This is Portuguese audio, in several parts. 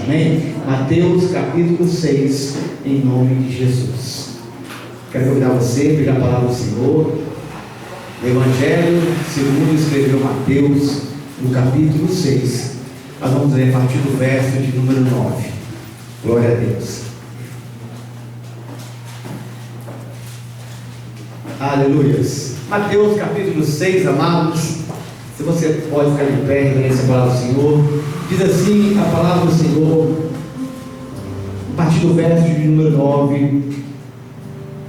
Amém? Mateus capítulo 6, em nome de Jesus. Quero convidar você a pegar a palavra do Senhor. O Evangelho segundo escreveu Mateus, no capítulo 6. Nós vamos ler a partir do verso de número 9. Glória a Deus. Aleluias. Mateus capítulo 6, amados. Se você pode ficar de pé e ler essa palavra do Senhor. Diz assim a palavra do Senhor, a partir do verso de número 9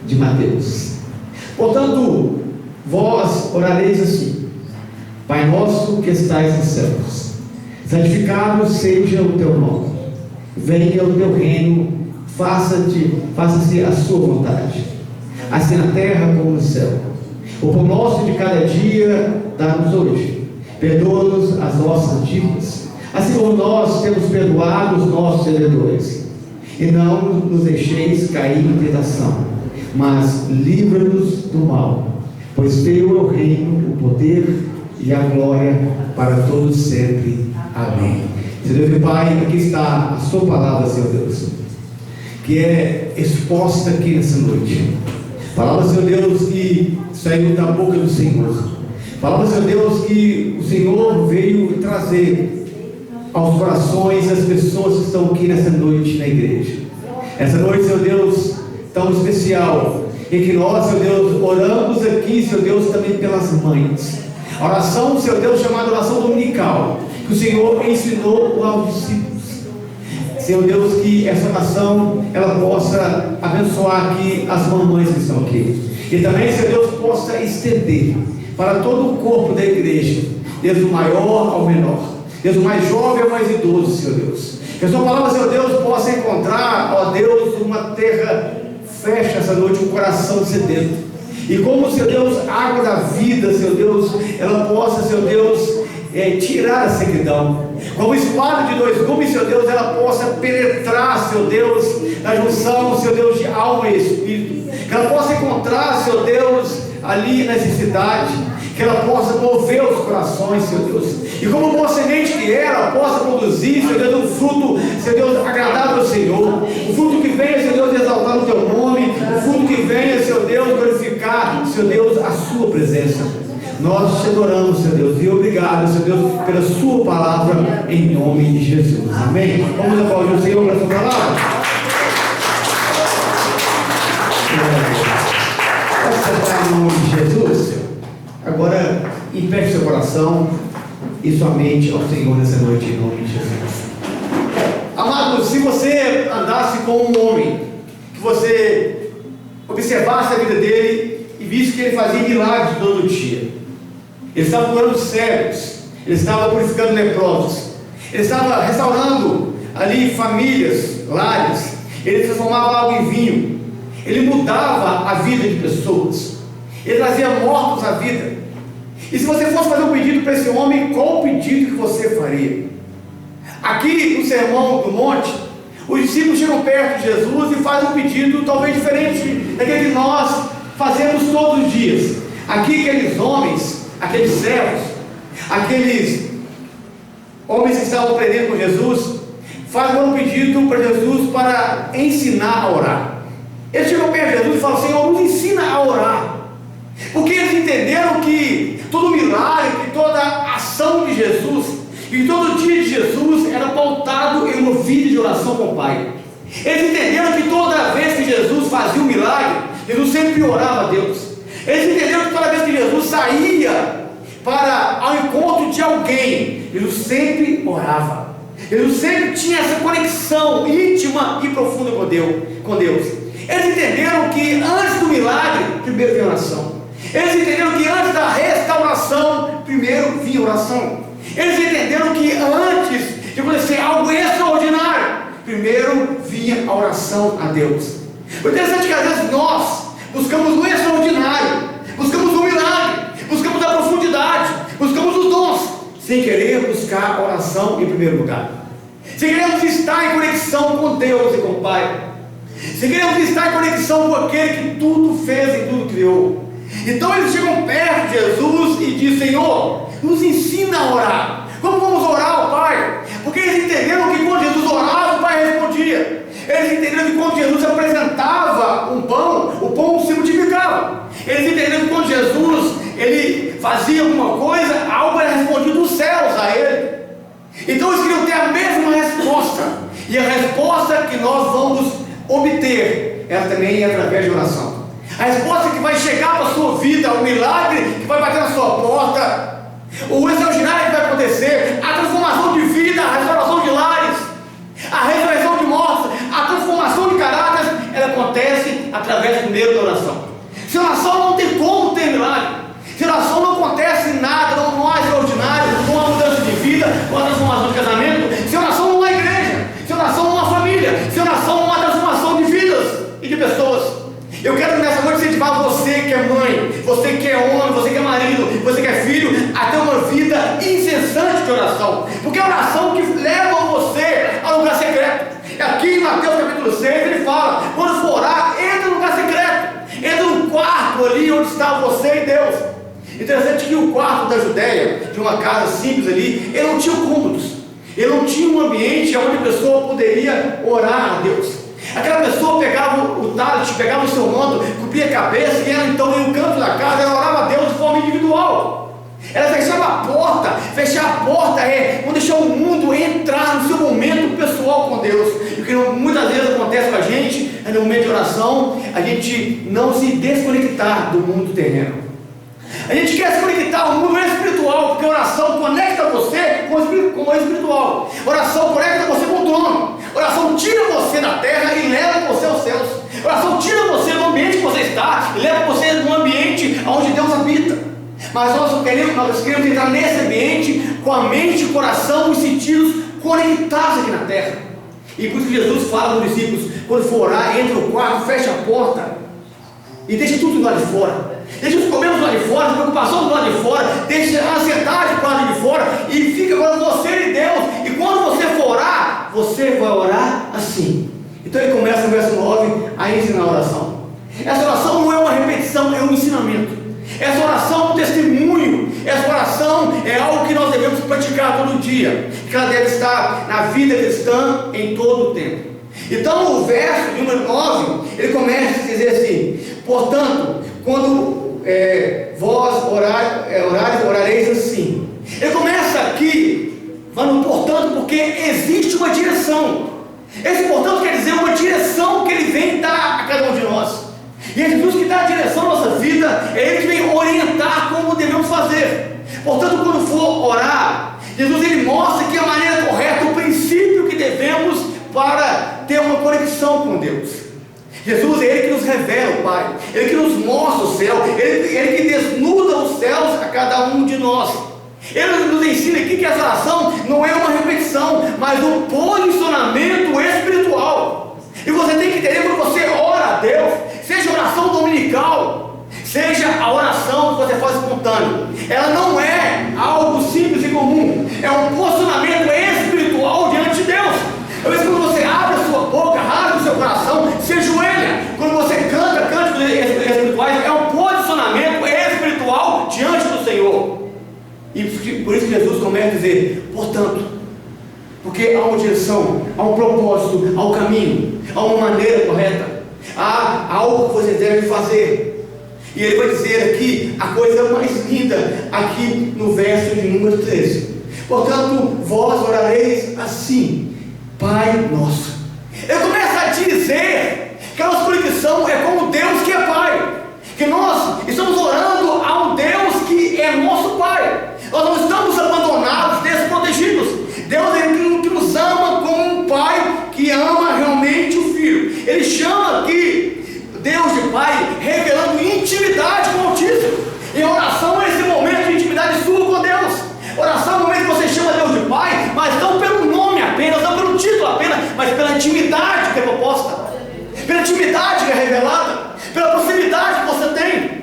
de Mateus. Portanto, vós orareis assim: Pai nosso que estais nos céus, santificado seja o teu nome, venha o teu reino, faça-se a sua vontade, assim na terra como no céu. O pão nosso de cada dia dá-nos hoje, perdoa-nos as nossas dívidas, assim como nós temos perdoado os nossos devedores, e não nos deixeis cair em tentação, mas livra-nos do mal, pois teu é o reino, o poder e a glória para todos sempre. Amém. Senhor Deus e Pai, aqui está a sua palavra, Senhor Deus, que é exposta aqui nessa noite. Palavra, Senhor Deus, que saiu da boca do Senhor. Palavra, Senhor Deus, que o Senhor veio trazer aos corações das pessoas que estão aqui nessa noite na igreja. Essa noite, Senhor Deus, tão especial, em que nós, Senhor Deus, oramos aqui, Senhor Deus, também pelas mães. A oração, Senhor Deus, chamada oração dominical, que o Senhor ensinou aos discípulos. Senhor Deus, que essa oração ela possa abençoar aqui as mamães que estão aqui, e também, Senhor Deus, possa estender para todo o corpo da igreja, desde o maior ao menor, desde o mais jovem ao mais idoso, Senhor Deus. Que a sua palavra, Senhor Deus, possa encontrar, ó Deus, uma terra fértil essa noite, um coração sedento, e como, Senhor Deus, a água da vida, Senhor Deus, ela possa, Senhor Deus, tirar a sequidão. Como espada de dois gumes, Senhor Deus, ela possa penetrar, Senhor Deus, na junção, Senhor Deus, de alma e espírito. Que ela possa encontrar, Senhor Deus, ali na necessidade. Que ela possa mover os corações, Senhor Deus. E como boa semente que ela possa produzir, Senhor Deus, um fruto, Senhor Deus, agradável ao Senhor. Um fruto que venha, Senhor Deus, exaltar o teu nome. Um fruto que venha, Senhor Deus, glorificar, Senhor Deus, a sua presença. Nós te adoramos, Senhor Deus, e obrigado, Senhor Deus, pela sua palavra, em nome de Jesus. Amém? Vamos aplaudir o Senhor para a sua palavra. Você está em nome de Jesus? Agora, empeste seu coração e sua mente ao Senhor nessa noite, em nome de Jesus. Amado, se você andasse com um homem, que você observasse a vida dele e visse que ele fazia milagres todo dia, ele estava curando cegos, ele estava purificando leprosos, ele estava restaurando ali famílias, lares, ele transformava água em vinho, ele mudava a vida de pessoas, ele trazia mortos à vida. E se você fosse fazer um pedido para esse homem, qual o pedido que você faria? Aqui no Sermão do Monte, os discípulos chegam perto de Jesus e fazem um pedido talvez diferente daquele que nós fazemos todos os dias. Aqui aqueles homens, aqueles servos, aqueles homens que estavam aprendendo com Jesus, fazem um pedido para Jesus para ensinar a orar. Eles chegam perto de Jesus e falam: Senhor, nos ensina a orar. Porque eles entenderam que todo milagre, que toda ação de Jesus, e todo dia de Jesus era pautado em uma vida de oração com o Pai. Eles entenderam que toda vez que Jesus fazia um milagre, Jesus sempre orava a Deus. Eles entenderam que toda vez que Jesus saía ao encontro de alguém, Jesus sempre orava. Jesus sempre tinha essa conexão íntima e profunda com Deus. Eles entenderam que antes do milagre, primeiro vinha a oração. Eles entenderam que antes da restauração, primeiro vinha a oração. Eles entenderam que antes de acontecer algo extraordinário, primeiro vinha a oração a Deus. O interessante é que às vezes nós buscamos o extraordinário, buscamos o milagre, buscamos a profundidade, buscamos os dons, sem querer buscar a oração em primeiro lugar. sem queremos estar em conexão com Deus e com o Pai, sem queremos estar em conexão com aquele que tudo fez e tudo criou. Então eles chegam perto de Jesus e dizem: Senhor, nos ensina a orar. Como vamos orar ao Pai? Porque eles entenderam que quando Jesus orava, entenderam que quando Jesus apresentava um pão, o pão se multiplicava. Eles entenderam que quando Jesus ele fazia alguma coisa, algo era respondido dos céus a ele. Então eles queriam ter a mesma resposta. E a resposta que nós vamos obter, ela também é através de oração. A resposta que vai chegar para a sua vida, o milagre que vai bater na sua porta, o extraordinário que vai acontecer, a transformação de vida, a restauração de lares, a ressurreição de mortos, a transformação de caráteres, ela acontece através primeiro da oração. Sem oração não tem como ter milagre. Sem oração não acontece nada, não há extraordinário, não há mudança de vida, não há transformação de casamento. Sem oração não há igreja, sem oração não há família, sem oração não há transformação de vidas e de pessoas. Eu quero nessa noite incentivar você que é mãe, você que é homem, você que é marido, você que é filho, a ter uma vida incessante de oração, porque é a oração que leva você ao lugar secreto. Aqui em Mateus capítulo 6 ele fala, quando for orar, entra no lugar secreto, entra no quarto ali onde está você e Deus. Interessante que o quarto da Judéia, de uma casa simples ali, ele não tinha cômodos, ele não tinha um ambiente onde a pessoa poderia orar a Deus. Aquela pessoa pegava o talit, pegava o seu manto, cobria a cabeça e ela então em um canto da casa, ela orava a Deus de forma individual. Ela fechava a porta. Fechar a porta é não deixar o mundo entrar no seu momento pessoal com Deus. E o que muitas vezes acontece com a gente é no momento de oração, a gente não se desconectar do mundo terreno. A gente quer se conectar ao mundo espiritual, porque a oração conecta você com o espiritual. Oração conecta você com o trono. Oração tira você da terra e leva você aos céus. Oração tira você do ambiente que você está e leva você no ambiente onde Deus habita. Mas nós queremos entrar nesse ambiente com a mente, o coração e os sentidos conectados aqui na terra. E por isso que Jesus fala aos discípulos, quando for orar, entra no quarto, fecha a porta e deixa tudo lá de fora. Deixa os problemas lá de fora, as preocupações lá de fora, deixa a ansiedade lá de fora e fica agora você e Deus. E quando você for orar, você vai orar assim. Então ele começa no verso 9 a ensinar a oração. Essa oração não é uma repetição, é um ensinamento. Essa oração é um testemunho. Essa oração é algo que nós devemos praticar todo dia, que ela deve estar na vida cristã em todo o tempo. Então o verso de número 9, ele começa a dizer assim: portanto, quando vós orareis assim. Ele começa aqui falando portanto, porque existe uma direção. Esse portanto quer dizer uma direção que ele vem dar a cada um de nós. E é Jesus que dá a direção à nossa vida, é Ele que vem orientar como devemos fazer. Portanto, quando for orar, Jesus ele mostra que a maneira correta, o princípio que devemos para ter uma conexão com Deus. Jesus é Ele que nos revela o Pai, Ele que nos mostra o céu, Ele que desnuda os céus a cada um de nós. Ele nos ensina aqui que essa oração não é uma repetição, mas um posicionamento espiritual. E você tem que entender, quando você ora a Deus, seja oração dominical, seja a oração que você faz espontâneo, ela não é algo simples e comum, é um posicionamento espiritual diante de Deus. Às vezes quando você abre a sua boca, rasga o seu coração, se ajoelha, quando você canta cânticos espirituais, é um posicionamento espiritual diante do Senhor. E por isso que Jesus começa a dizer, portanto, porque há uma direção, há um propósito, há um caminho, há uma maneira correta, há algo que você deve fazer. E ele vai dizer aqui a coisa mais linda, aqui no verso de número 13: portanto, vós orareis assim, Pai nosso. Ele começa a dizer que a nossa conexão é com o Deus que é Pai, que nós estamos orando a um Deus que é nosso Pai. Nós não estamos abandonados, desprotegidos. Deus é aquele que nos ama como um Pai que ama realmente o Filho. Ele chama aqui Deus de Pai, revelando intimidade com o Altíssimo. E a oração é esse momento de intimidade sua com Deus. Oração é o momento que você chama Deus de Pai, mas não pelo nome apenas, não pelo título apenas, mas pela intimidade que é proposta, pela intimidade que é revelada, pela proximidade que você tem.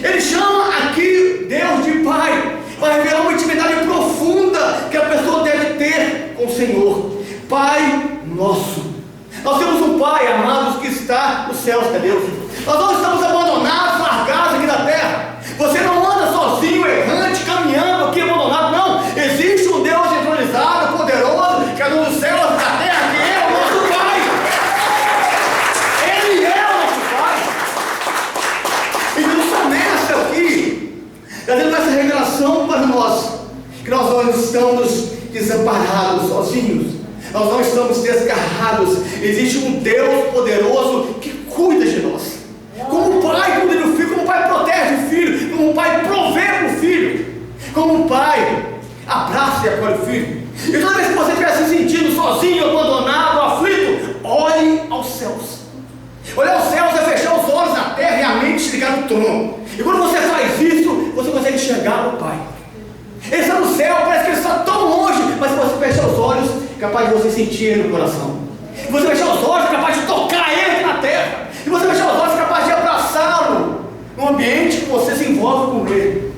Ele chama aqui Deus de Pai, para revelar uma intimidade profunda que a pessoa deve ter com o Senhor. Pai nosso. Nós temos um Pai, amados, que está nos céus, que é Deus. Nós não estamos abandonados, largados aqui na terra. Você não anda sozinho, errante, caminhando aqui abandonado, não. Existe um Deus entronizado, poderoso, que é no céu, na terra, que é o nosso Pai. estamos desamparados, sozinhos, nós não estamos desgarrados. Existe um Deus poderoso que cuida de nós. Como o pai cuida do filho, como o pai protege o filho, como o pai provê para o filho, como o pai abraça e acolhe o filho. E toda vez que você estiver se sentindo sozinho, abandonado, aflito, olhe aos céus. Olhar aos céus é fechar os olhos na terra e a mente ligar no trono. E quando você faz isso, você consegue enxergar o Pai. Ele está no céu, parece que ele está tão longe, mas se você fechar os olhos, é capaz de você sentir ele no coração. Se você fechar os olhos, é capaz de tocar ele na terra. Se você fechar os olhos, é capaz de abraçá-lo no ambiente que você se envolve com ele.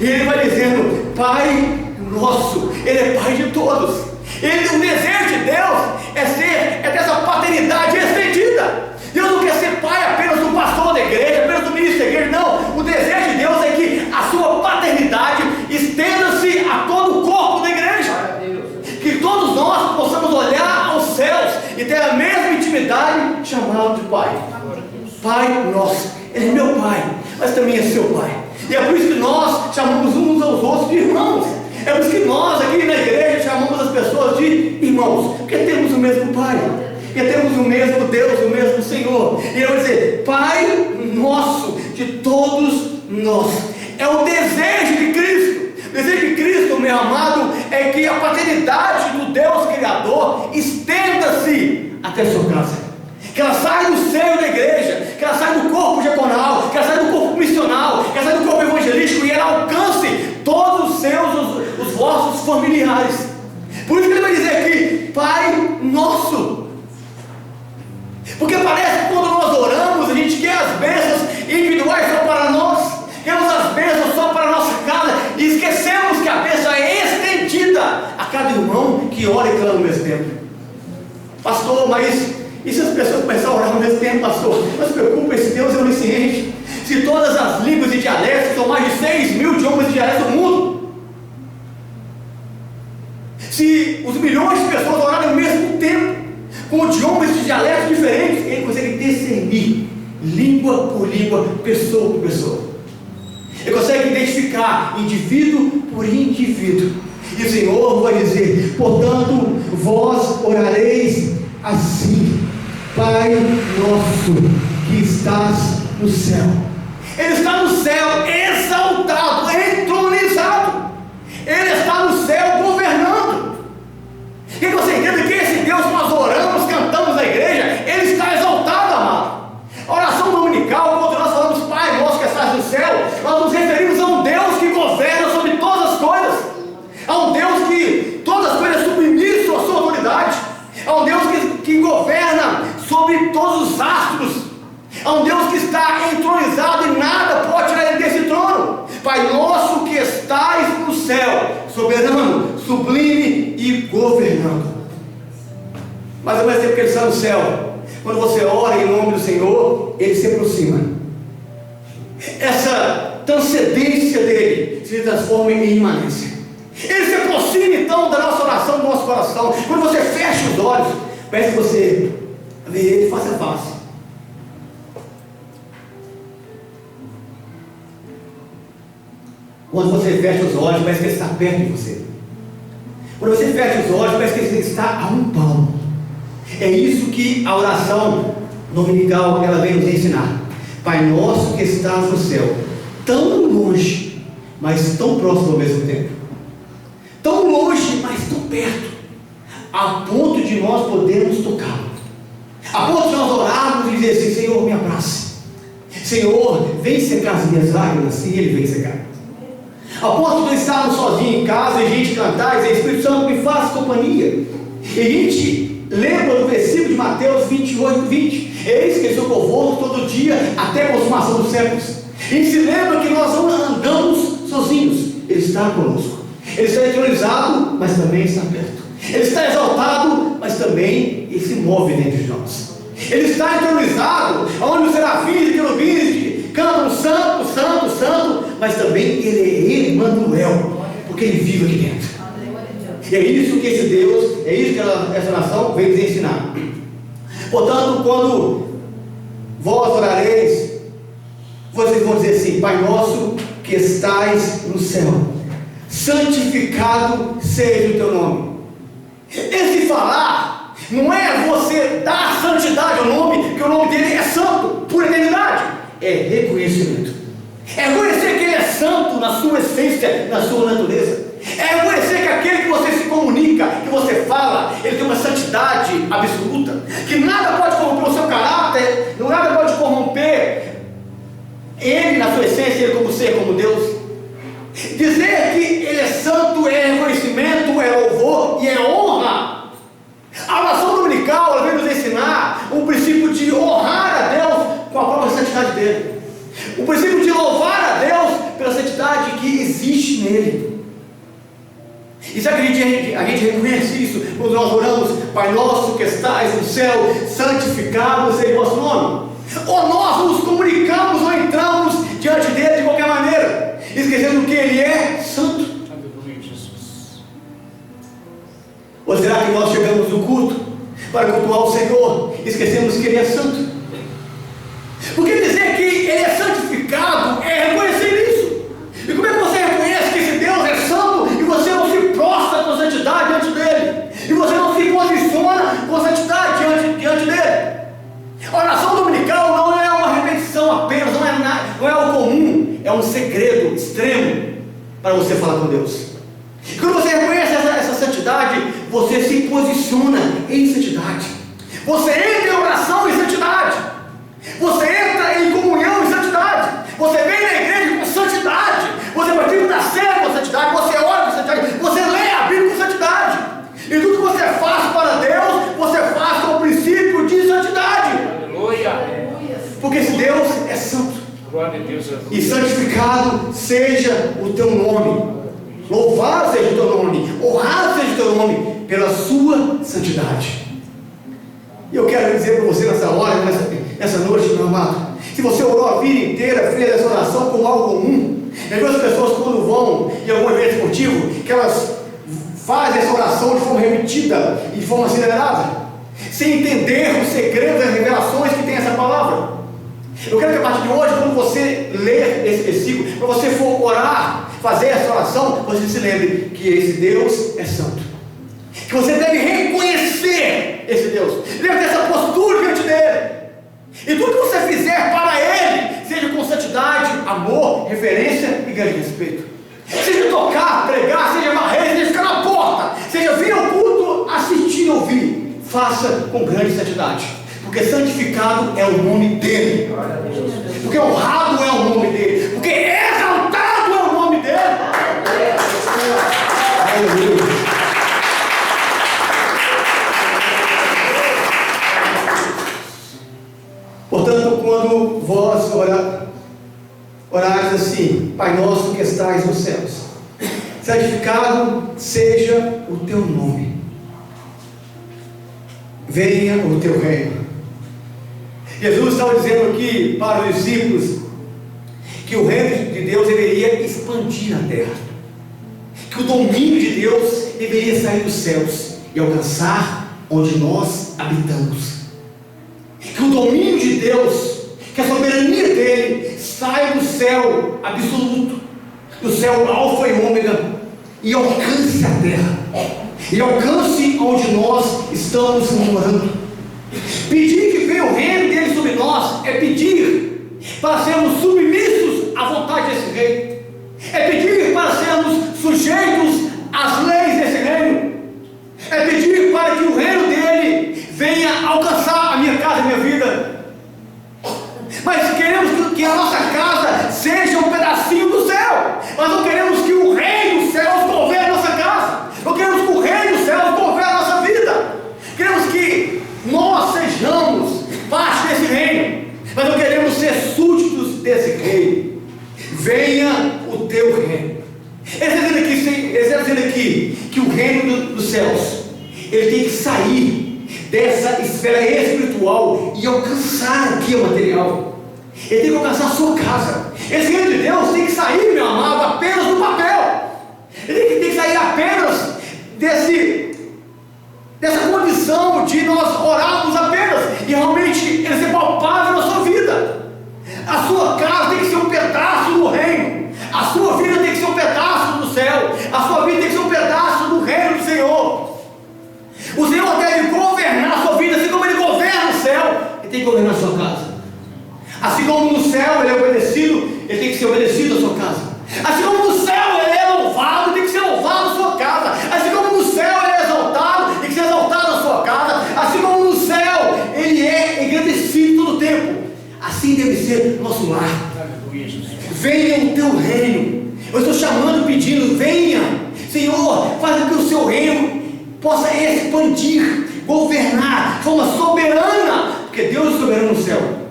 E ele vai dizendo: Pai nosso, ele é Pai de todos. O desejo de Deus é ter essa paternidade estendida. Deus não quer ser pai apenas do pastor da igreja, apenas do ministro da igreja, não. O desejo de Deus é que a sua paternidade estenda-se a todo o corpo da igreja. Que todos nós possamos olhar aos céus e ter a mesma intimidade, chamá-lo de Pai. Pai nosso, ele é meu Pai, mas também é seu Pai. E é por isso que nós chamamos uns aos outros de irmãos. É por isso que nós aqui na igreja chamamos as pessoas de irmãos, porque temos o mesmo Pai. E temos o mesmo Deus, o mesmo Senhor. E ele vai dizer: Pai nosso, de todos nós. É o desejo de Cristo. O desejo de Cristo, meu amado, é que a paternidade do Deus Criador estenda-se até a sua casa. Que ela saia do seio da igreja, que ela saia do corpo diaconal, que ela saia do corpo missional, que ela saia do corpo evangelístico e ela alcance todos os vossos familiares. Por isso que ele vai dizer aqui: Pai nosso. Porque parece que quando nós oramos, a gente quer as bênçãos individuais só para nós, queremos as bênçãos só para a nossa casa, e esquecemos que a bênção é estendida a cada irmão que ora e clama ao mesmo tempo. Pastor, mas e se as pessoas começarem a orar ao mesmo tempo, pastor? Não se preocupe, esse Deus é onisciente. Se todas as línguas e dialetos, são mais de 6.000 idiomas e dialetos do mundo, se os milhões de pessoas orarem ao mesmo tempo, com idiomas e dialetos diferentes, ele consegue discernir língua por língua, pessoa por pessoa. Ele consegue identificar indivíduo por indivíduo. E o Senhor vai dizer: portanto, vós orareis assim: Pai nosso que estás no céu. Ele está no céu, exaltado, entronizado. Ele está no céu governando. E você entende que esse Deus que nós oramos, cantamos na igreja, ele está exaltado, amado. A oração dominical, quando nós falamos Pai nosso que estás no céu, nós nos referimos a um Deus que governa sobre todas as coisas, a um Deus que todas as coisas submissam à sua autoridade, a um Deus que governa sobre todos os astros, a um Deus que está entronizado e nada pode tirar ele desse trono. Pai nosso que estais no céu, soberano, sublime e governando. Mas ao mesmo tempo que ele está no céu, quando você ora em nome do Senhor, ele se aproxima. Essa transcendência dele se transforma em imanência. Ele se aproxima então da nossa oração, do nosso coração. Quando você fecha os olhos, parece que você vê ele face a face. Quando você fecha os olhos, parece que ele está perto de você. Quando você fecha os olhos, parece que ele está a um palmo. É isso que a oração dominical ela vem nos ensinar. Pai nosso que estás no céu, tão longe, mas tão próximo ao mesmo tempo. Tão longe, mas tão perto, a ponto de nós podermos tocá-lo. A ponto de nós orarmos e dizer assim: Senhor, me abrace. Senhor, vem secar as minhas lágrimas. E ele vem secar. A ponto de estarmos sozinhos em casa e a gente cantar e dizer: Espírito Santo, me faz companhia. E a gente lembra do versículo de Mateus 28:20: eis que sou convosco todo dia até a consumação dos séculos. E se lembra que nós não andamos sozinhos, ele está conosco. Ele está entronizado, mas também está perto. Ele está exaltado, mas também ele se move dentro de nós. Ele está entronizado, onde os serafins e querubins cantam santo, santo, santo, mas também ele é Emmanuel, porque ele vive aqui dentro. E é isso que esse Deus, é isso que essa nação veio nos ensinar. Portanto, quando vós orareis, vocês vão dizer assim: Pai nosso que estais no céu, santificado seja o teu nome. Esse falar não é você dar santidade ao nome, porque o nome dele é santo por eternidade. É reconhecimento. É reconhecer que ele é santo na sua essência, na sua natureza. É reconhecer que aquele que você se comunica, que você fala, ele tem uma santidade absoluta, que nada pode corromper o seu caráter, nada pode corromper ele na sua essência, ele como ser, como Deus. Dizer que ele é santo é reconhecimento, é louvor e é honra. A oração dominical, ela vem nos ensinar o princípio de honrar a Deus com a própria santidade dele, o princípio de louvar a Deus pela santidade que existe nele. E sabe que a gente reconhece isso quando nós oramos: Pai nosso que estais no céu, santificado seja o vosso nome. Ou nós nos comunicamos ou entramos diante dele de qualquer maneira, esquecendo que ele é santo. Ou será que nós chegamos no culto para cultuar o Senhor, esquecemos que ele é santo? Porque dizer que ele é santificado é reconhecer isso. E como é que você reconhece que esse Deus é santo e você não se prostra com santidade diante dele? E você não se posiciona com santidade diante dele? A oração dominical não é uma repetição apenas, não é algo comum, é um segredo extremo para você falar com Deus. E quando você reconhece essa santidade, você se posiciona em santidade. Você entra em oração em santidade. Você entra em comunhão em santidade. Você vem na igreja com santidade. Você participa da ceia com santidade. Você ora com santidade. Você lê a Bíblia com santidade. E tudo que você faz para Deus, você faz com o princípio de santidade. Aleluia. Porque esse Deus é santo. Glória a Deus. E santificado seja o teu nome. Louvado seja o teu nome. Honrado seja o teu nome pela sua santidade. E eu quero dizer para você nessa hora, nessa noite, meu amado, se você orou a vida inteira, fez essa oração como algo comum, e algumas pessoas quando vão em algum evento esportivo, que elas fazem essa oração de forma repetida e de forma acelerada, sem entender os segredos e as revelações que tem essa palavra. Eu quero que a partir de hoje, quando você ler esse versículo, quando você for orar, fazer essa oração, você se lembre que esse Deus é santo, que você deve reconhecer esse Deus, deve ter essa postura diante dele, e tudo que você fizer para ele, seja com santidade, amor, reverência e grande respeito. Seja tocar, pregar, seja varrer, seja ficar na porta, seja vir ao culto, assistir e ouvir, faça com grande santidade, porque santificado é o nome dele, porque honrado é o nome dele, porque exaltado é o nome dele. Aleluia. Portanto, quando vós orares assim: Pai nosso que estais nos céus, santificado seja o teu nome, venha o teu reino. Jesus estava dizendo aqui para os discípulos que o reino de Deus deveria expandir na terra, que o domínio de Deus deveria sair dos céus e alcançar onde nós habitamos, que o domínio de Deus, que a soberania dele saia do céu absoluto, do céu alfa e ômega, e alcance a terra, e alcance onde nós estamos morando. Pedir que venha o reino dele sobre nós é pedir para sermos submissos à vontade desse rei, é pedir para sermos sujeitos às leis desse reino, é pedir para que o reino dele venha alcançar a minha casa e a minha vida. Mas queremos que a nossa casa seja um pedacinho do céu, mas não queremos que o reino dos céus governe a nossa casa, não queremos que o reino dos céus governe a nossa vida. Queremos que nós sejamos parte desse reino, mas não queremos ser súditos desse reino. Venha o teu reino. Ele está dizendo aqui que o reino dos céus, ele tem que sair dessa esfera espiritual e alcançar aqui o material. Ele tem que alcançar a sua casa. Esse reino de Deus tem que sair, meu amado, apenas do papel. Ele tem que sair apenas dessa condição de nós orarmos apenas e realmente ele ser palpável na sua vida. A sua casa tem que ser um pedaço do reino, a sua vida tem que ser um pedaço do céu, céu ele é obedecido, ele tem que ser obedecido à sua casa. Assim como no céu ele é louvado, tem que ser louvado à sua casa. Assim como no céu ele é exaltado, tem que ser exaltado à sua casa. Assim como no céu ele é engrandecido todo o tempo, assim deve ser o nosso lar. Venha o teu reino. Eu estou chamando, pedindo, venha, Senhor, faz com que o seu reino possa expandir, governar de forma soberana, porque Deus é soberano no céu.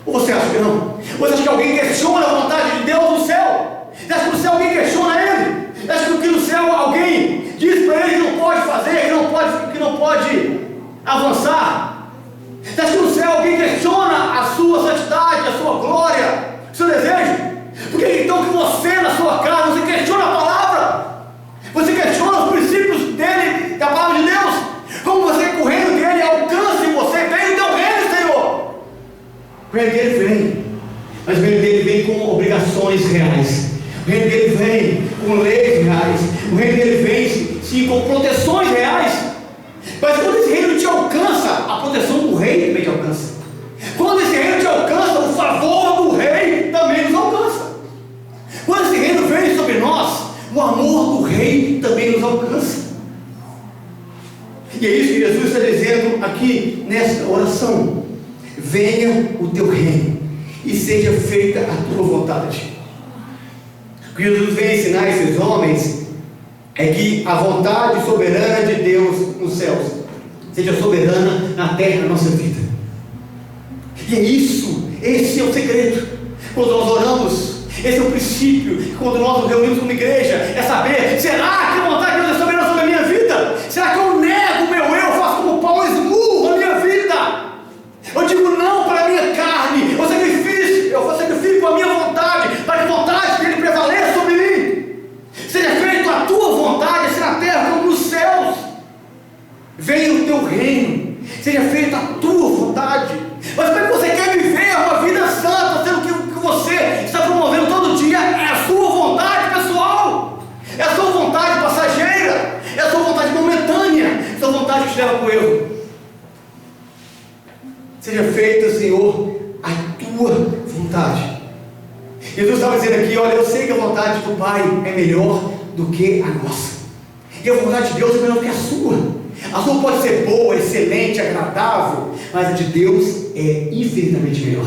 Ou você acha que não? Ou você acha que alguém questiona a vontade de Deus no céu? Você acha que no céu alguém questiona ele? Você acha que no céu alguém diz para ele que não pode fazer, que não pode avançar? Você acha que no céu alguém questiona a sua santidade, a sua glória, o seu desejo? Por que então que você na sua casa, você questiona a palavra? Você questiona os princípios dele, da palavra de Deus? Como você, com o reino dele, alcança em você? Vem o teu reino, Senhor. O reino dele vem, mas o reino dele vem com obrigações reais. O reino dele vem com leis reais. O reino dele vem, sim, com proteções reais. Mas quando esse reino te alcança, a proteção do rei também te alcança. Quando esse reino te alcança, o favor do rei também nos alcança. Quando esse reino vem sobre nós, o amor do rei também nos alcança. E é isso que Jesus está dizendo aqui nesta oração: venha o teu reino e seja feita a tua vontade. O que Jesus vem ensinar a esses homens é que a vontade soberana de Deus nos céus seja soberana na terra da nossa vida. E é isso, esse é o segredo. Quando nós oramos, esse é o princípio. Quando nós nos reunimos como igreja, é saber: será que a vontade de Deus é soberana sobre a minha vida? Será que eu nego o meu eu, faço como Paulo, esmurro a minha vida? Eu digo não para a minha carne, eu sacrifico a minha vontade, para que a vontade dele prevaleça sobre mim. Seja feita a tua vontade, assim na terra como nos céus. Venha o teu reino, seja feita a tua vontade. Mas como é que você quer viver uma vida santa, sendo que o que você está promovendo todo dia é a sua vontade pessoal, é a sua vontade passageira, é a sua vontade momentânea, é a sua vontade que te leva para o erro? Seja feita, Senhor, a tua vontade. Jesus estava dizendo aqui: olha, eu sei que a vontade do Pai é melhor do que a nossa, e a vontade de Deus é melhor do que a sua. A sua pode ser boa, excelente, agradável, mas a de Deus é infinitamente melhor.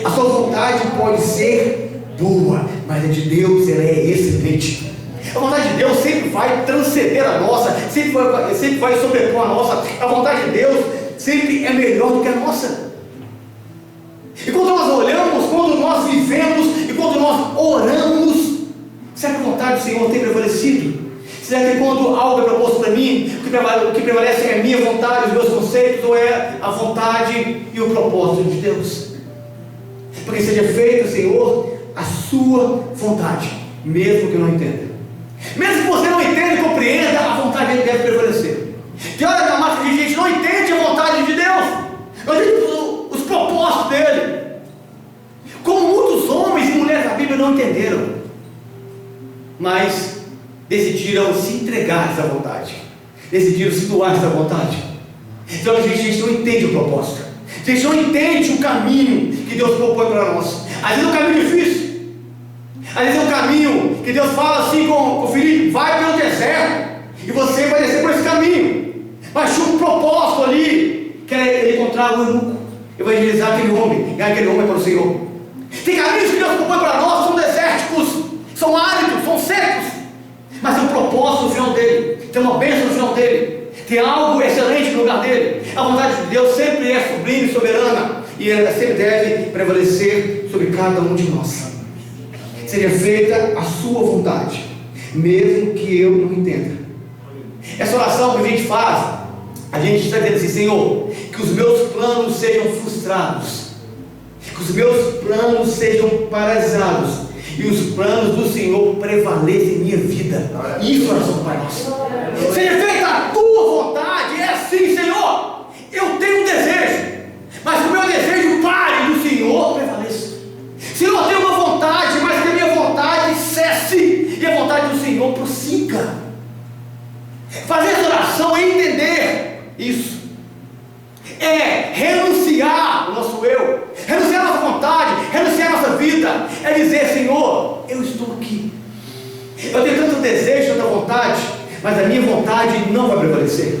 A sua vontade pode ser boa, mas a de Deus ela é excelente. A vontade de Deus sempre vai transcender a nossa, sempre vai sobrepor a nossa. A vontade de Deus sempre é melhor do que a nossa. E quando nós olhamos, quando nós vivemos e quando nós oramos, será que a vontade do Senhor tem prevalecido? Será que quando algo é proposto para mim, o que prevalece é a minha vontade, os meus conceitos, ou é a vontade e o propósito de Deus? Porque seja feita, Senhor, a sua vontade, mesmo que eu não entenda. Mesmo que você não entenda e compreenda, a vontade dele deve prevalecer. Tem hora na massa de gente não entende a vontade de Deus, não entende os propósitos dele. Como muitos homens e mulheres da Bíblia não entenderam, mas decidiram se entregar a essa vontade, decidiram se doar a essa vontade. Então a gente não entende o propósito, a gente não entende o caminho que Deus propõe para nós. Às vezes é um caminho difícil, às vezes é um caminho que Deus fala assim com o Filipe: vai pelo deserto e você vai descer por esse caminho, mas tinha um propósito ali, que era ele encontrar o eunuco, evangelizar aquele homem, ganhar aquele homem para o Senhor. Tem caminhos que Deus propõe para nós, são desérticos, são áridos, são secos, mas tem um propósito no final dele, tem uma bênção no final dele, tem algo excelente no lugar dele. A vontade de Deus sempre é sublime e soberana, e ela sempre deve prevalecer sobre cada um de nós. Seja feita a sua vontade, mesmo que eu não entenda. Essa oração que a gente faz, a gente está dizendo assim: Senhor, que os meus planos sejam frustrados, que os meus planos sejam paralisados, e os planos do Senhor prevaleçam em minha vida. Isso é oração do Pai Nosso. Seja feita a tua vontade. É assim: Senhor, eu tenho um desejo, mas que o meu desejo pare do Senhor prevaleça. Senhor, eu tenho uma vontade, mas que a minha vontade cesse e a vontade do Senhor prossiga. Fazer essa oração é entender isso, é renunciar o nosso eu, renunciar a nossa vontade, renunciar a nossa vida, é dizer: Senhor, eu estou aqui, eu tenho tanto desejo, tanta vontade, mas a minha vontade não vai prevalecer,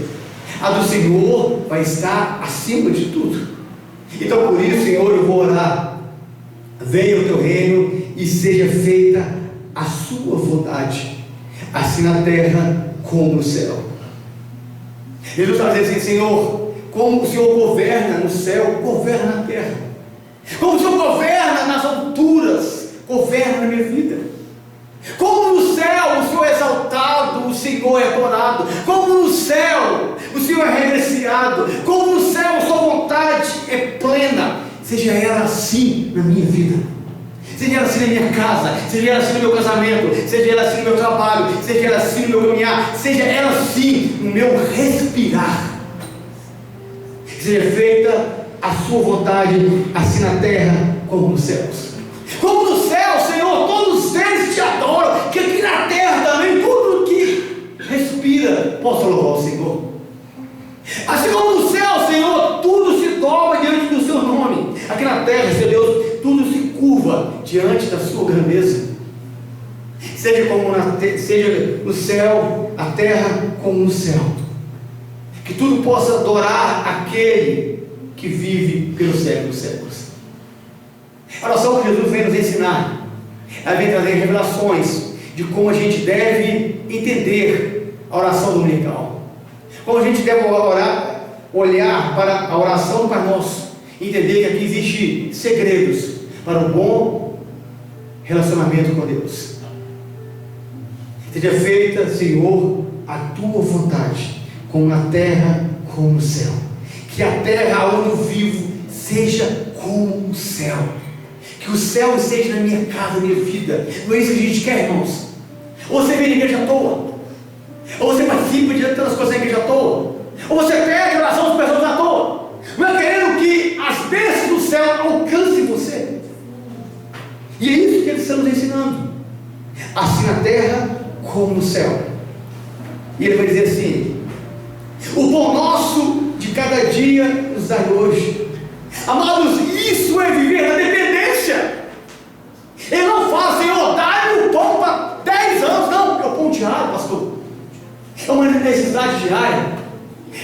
a do Senhor vai estar acima de tudo. Então por isso, Senhor, eu vou orar: venha o teu reino e seja feita a sua vontade, assim na terra como no céu. Jesus está dizendo assim: Senhor, como o Senhor governa no céu, governa na terra. Como o Senhor governa nas alturas, governa na minha vida. Como no céu o Senhor é exaltado, o Senhor é adorado. Como no céu o Senhor é reverenciado. Como no céu a sua vontade é plena. Seja ela assim na minha vida, seja ela assim na minha casa, seja ela assim no meu casamento, seja ela assim no meu trabalho, seja ela assim no meu caminhar, seja ela assim no meu respirar. Seja feita a sua vontade, assim na terra como nos céus. Como no céu, Senhor, todos eles te adoram, que aqui na terra também, tudo que respira possa louvar o Senhor. Assim como no céu, Senhor, tudo se dobra diante do seu nome. Aqui na terra, Senhor Deus, tudo se curva diante da sua grandeza. Seja seja no céu, a terra como no céu. Que tudo possa adorar aquele que vive pelos séculos dos séculos. A oração que Jesus vem nos ensinar, ela vem trazer revelações de como a gente deve entender a oração dominical, como a gente deve olhar para a oração do Pai Nosso, entender que aqui existe segredos para um bom relacionamento com Deus. Seja feita, Senhor, a tua vontade, como na terra, como no céu. Que a terra onde eu vivo seja como o céu. Que o céu esteja na minha casa, na minha vida. Não é isso que a gente quer, irmãos. Ou você vem na igreja à toa, ou você participa de tantas coisas na igreja à toa, ou você pede a oração das pessoas à toa. Não é querendo que as bênçãos do céu alcancem você. E é isso que eles estão nos ensinando. Assim na terra como no céu. E ele vai dizer assim: o pão nosso de cada dia nos dai hoje. Amados, isso é viver na dependência. Ele não fala: Senhor, dai-me o pão para 10 anos. Não, é o pão diário, pastor. É uma necessidade diária.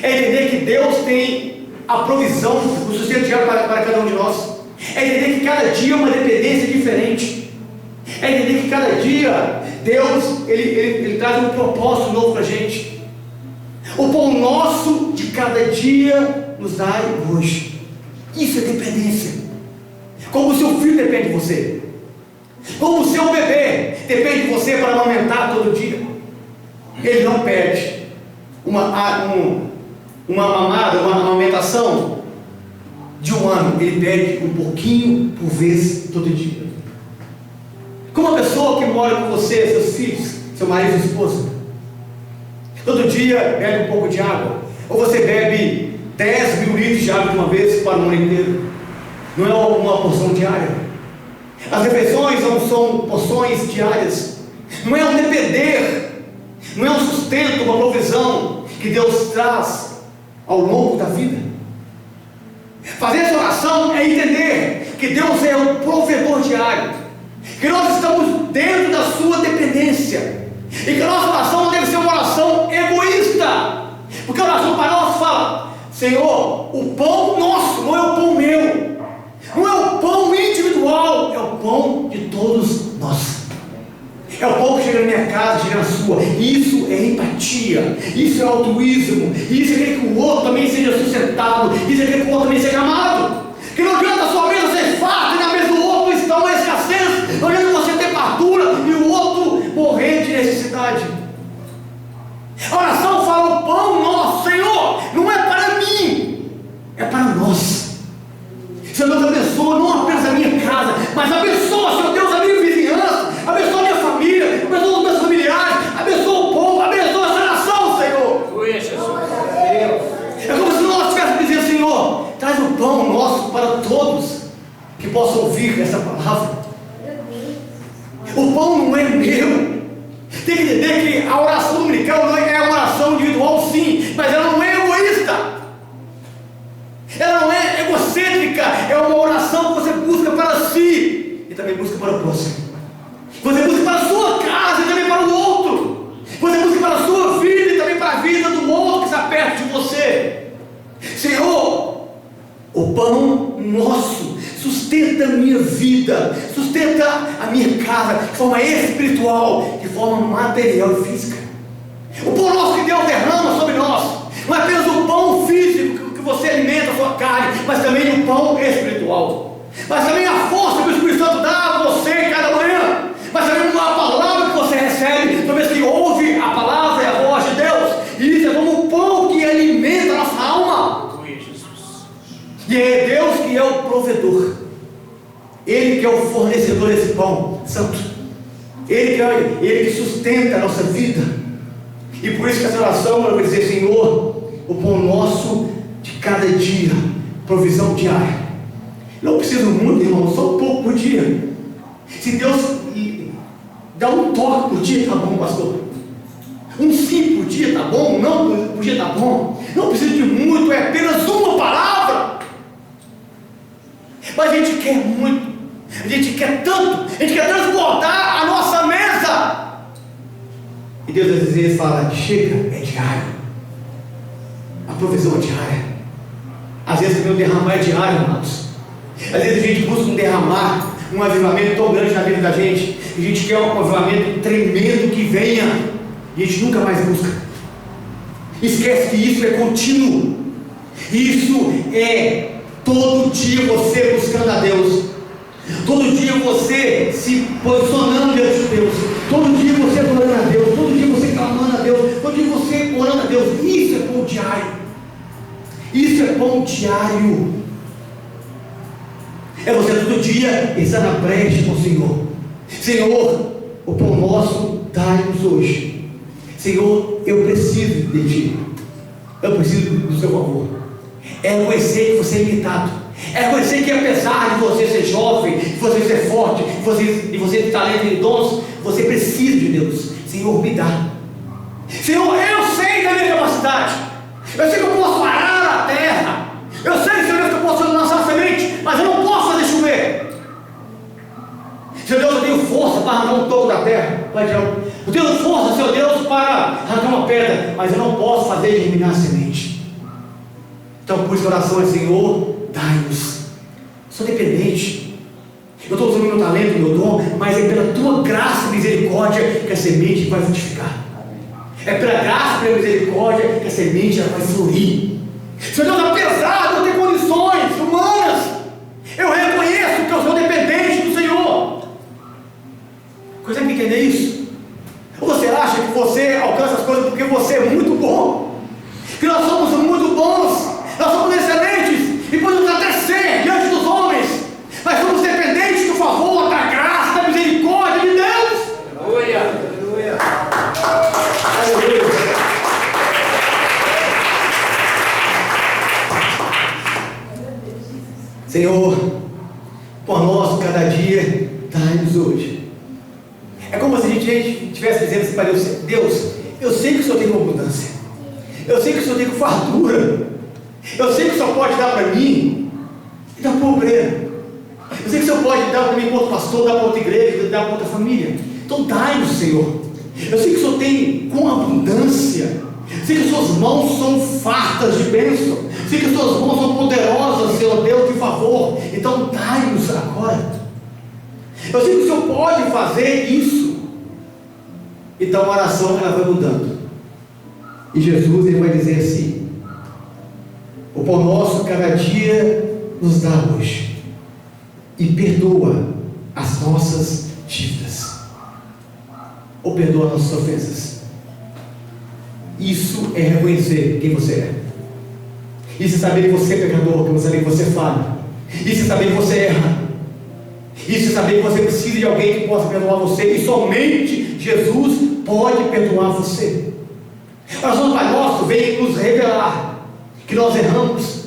É entender que Deus tem a provisão, o sustento diário para cada um de nós. É entender que cada dia é uma dependência diferente. É entender que cada dia Deus ele traz um propósito novo para a gente. O pão nosso de cada dia nos dai hoje. Isso é dependência. Como o seu filho depende de você, como o seu bebê depende de você para amamentar todo dia. Ele não pede uma mamada, uma amamentação de 1 ano. Ele pede um pouquinho por vez todo dia. Como a pessoa que mora com você, seus filhos, seu marido, sua esposa, todo dia bebe um pouco de água, ou você bebe 10 mil litros de água de uma vez para o ano inteiro. Não é uma porção diária. As refeições não são porções diárias. Não é um depender, não é um sustento, uma provisão que Deus traz ao longo da vida. Fazer essa oração é entender que Deus é o provedor diário, que nós estamos dentro da sua dependência, e que a nossa oração não deve ser uma oração egoísta, porque a oração para nós fala: Senhor, o pão nosso não é o pão meu, não é o pão individual, é o pão de todos nós. É o pão que chega na minha casa, chega na sua. Isso é empatia, isso é altruísmo, isso é querer que o outro também seja sustentado, isso é querer que o outro também seja amado. Que não adianta a sua mesa ser farta e na mesa do outro está uma escassez. Não adianta você ter fartura e o outro morrer de necessidade. A oração fala: o pão nosso, Senhor, não é para mim, é para nós. Senhor Deus, abençoa não apenas a minha casa, mas abençoa, Senhor Deus, a minha vizinhança, abençoa a minha família, abençoa os meus familiares, abençoa o povo, abençoa essa nação, Senhor. É como se nós estivéssemos dizendo: Senhor, traz o pão nosso para todos que possam ouvir essa palavra. O pão não é meu. Tem que entender que a oração dominical não é uma oração individual, sim, mas ela não é egoísta, ela não é egocêntrica, é uma oração para si e também busca para o próximo. Você busca para a sua casa e também para o outro. Você busca para a sua vida e também para a vida do outro que está perto de você. Senhor, o pão nosso sustenta a minha vida, sustenta a minha casa de forma espiritual, de forma material e física. O pão nosso que Deus derrama sobre nós não é apenas o pão físico que você alimenta a sua carne, mas também o pão espiritual, mas também a força que o Espírito Santo dá a você cada manhã, mas também a palavra que você recebe toda vez que ouve a palavra e a voz de Deus. E isso é como um pão que alimenta a nossa alma. E é Deus que é o provedor, Ele que é o fornecedor desse pão santo, Ele que sustenta a nossa vida. E por isso que essa oração eu vou dizer: Senhor, o pão nosso de cada dia, provisão diária. Não preciso muito, irmão, só um pouco por dia. Se Deus dá um toque por dia, tá bom, pastor. Um sim por dia tá bom, não por dia tá bom. Não precisa de muito, é apenas uma palavra. Mas a gente quer muito, a gente quer tanto, a gente quer transportar a nossa mesa. E Deus às vezes fala: chega, é diário. A provisão é diária. Às vezes também o derramar é diário, irmãos. Às vezes a gente busca um derramar, um avivamento tão grande na vida da gente, e a gente quer um avivamento tremendo que venha, e a gente nunca mais busca. Esquece que isso é contínuo. Isso é todo dia você buscando a Deus, todo dia você se posicionando diante de Deus, todo dia você adorando a Deus, todo dia você clamando a Deus, todo dia você orando a Deus. Isso é pão diário. Isso é pão diário. É você todo dia estar na brecha com o Senhor. Senhor, o pão nosso dai-nos hoje. Senhor, eu preciso de Ti, eu preciso do Seu favor. É reconhecer que você é limitado, é reconhecer que apesar de você ser jovem, de você ser forte, de você ter talento e dons, você precisa de Deus. Senhor, me dá. Senhor, eu sei da minha capacidade, eu sei que eu posso arar a terra, eu sei, Senhor, que eu posso lançar semente, mas eu não posso fazer chover. Senhor Deus, eu tenho força para arrancar um toco da terra, eu tenho força, Senhor Deus, para arrancar uma pedra, mas eu não posso fazer germinar a semente. Então por isso a oração é: Senhor, dai-nos. Sou dependente, eu estou usando meu talento, meu dom, mas é pela Tua graça e misericórdia que a semente vai frutificar. É pela graça e pela misericórdia que a semente vai fluir. Senhor Deus, apesar de eu ter condições humanas, eu reconheço que eu sou dependente do Senhor. Consegue entender isso? Ou você acha que você alcança as coisas porque você é muito bom, que nós somos muito bons, nós somos excelentes e podemos até ser diante dos homens, mas somos dependentes do favor, da graça, da misericórdia de Deus. Aleluia, aleluia, aleluia. Senhor, por nós cada dia dai-nos hoje. É como se a gente estivesse dizendo assim para Deus: Deus, eu sei que o Senhor tem abundância, eu sei que o Senhor tem fartura, eu sei que o Senhor pode dar para mim e dar para o obreiro, eu sei que o Senhor pode dar para mim para outro pastor, dar para outra igreja, dar para outra família. Então dai-nos, Senhor. Eu sei que o Senhor tem com abundância, sei que as suas mãos são fartas de bênção, sei que as suas mãos são poderosas, Senhor Deus, de favor. Então dai-nos agora. Eu sei que o Senhor pode fazer isso. Então a oração ela vai mudando, e Jesus ele vai dizer assim: o pão nosso cada dia nos dá hoje, e perdoa as nossas dívidas, ou perdoa as nossas ofensas. Isso é reconhecer quem você é. Isso é saber que você é pecador, que saber que você falha. Isso é saber que você erra. Isso é saber que você precisa de alguém que possa perdoar você, e somente Jesus pode perdoar você. A oração do Pai Nosso vem nos revelar que nós erramos,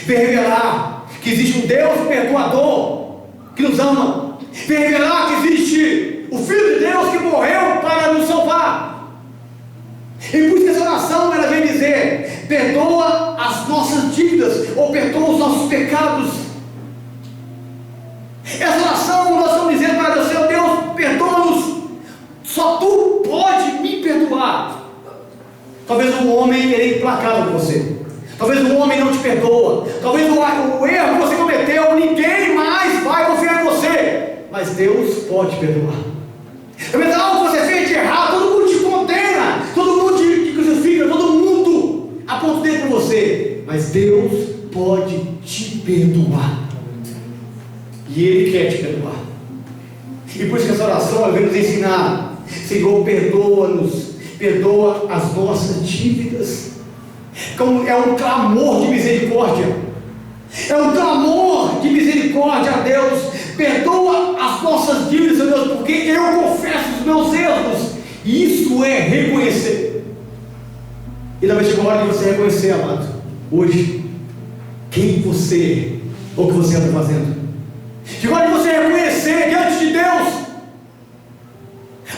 vem revelar que existe um Deus perdoador que nos ama, vem revelar que existe o Filho de Deus que morreu para nos salvar. E por isso que essa oração ela vem dizer: perdoa as nossas dívidas, ou perdoa os nossos pecados. Talvez o homem ele é implacável com você. Talvez o homem não te perdoa. Talvez o erro que você cometeu, ninguém mais vai confiar em você. Mas Deus pode perdoar. Talvez algo que você fez de errado, todo mundo te condena, todo mundo te crucifica, todo mundo aponta o dedo para você. Mas Deus pode te perdoar. E Ele quer te perdoar. E por isso que essa oração vem nos ensinar: Senhor, perdoa-nos, perdoa as nossas dívidas. Então, é um clamor de misericórdia. É um clamor de misericórdia a Deus. Perdoa as nossas dívidas, meu Deus, porque eu confesso os meus erros. Isso é reconhecer. E talvez chegou a hora de você reconhecer, amado, hoje, quem você é, ou o que você está fazendo. Chegou a hora de você reconhecer diante de Deus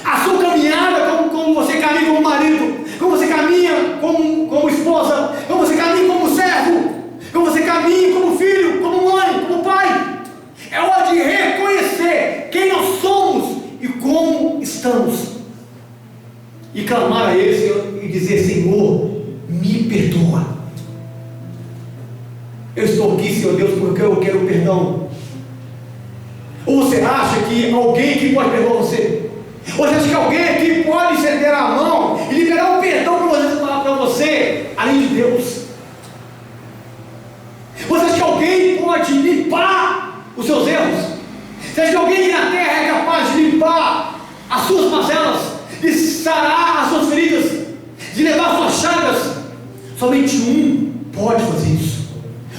a sua caminhada, como você caminha como marido, como você caminha como esposa, como você caminha como servo, como você caminha como filho, como mãe, como pai. É hora de reconhecer quem nós somos e como estamos, e clamar a Ele, Senhor, e dizer: Senhor, me perdoa. Eu estou aqui, Senhor Deus, porque eu quero perdão. Ou você acha que alguém aqui pode perdoar você? Ou você acha que alguém aqui pode estender a mão e liberar um perdão para você, além de Deus? Você acha que alguém pode limpar os seus erros? Você acha que alguém aqui na terra é capaz de limpar as suas mazelas, de sarar as suas feridas, de levar as suas chagas? Somente um pode fazer isso.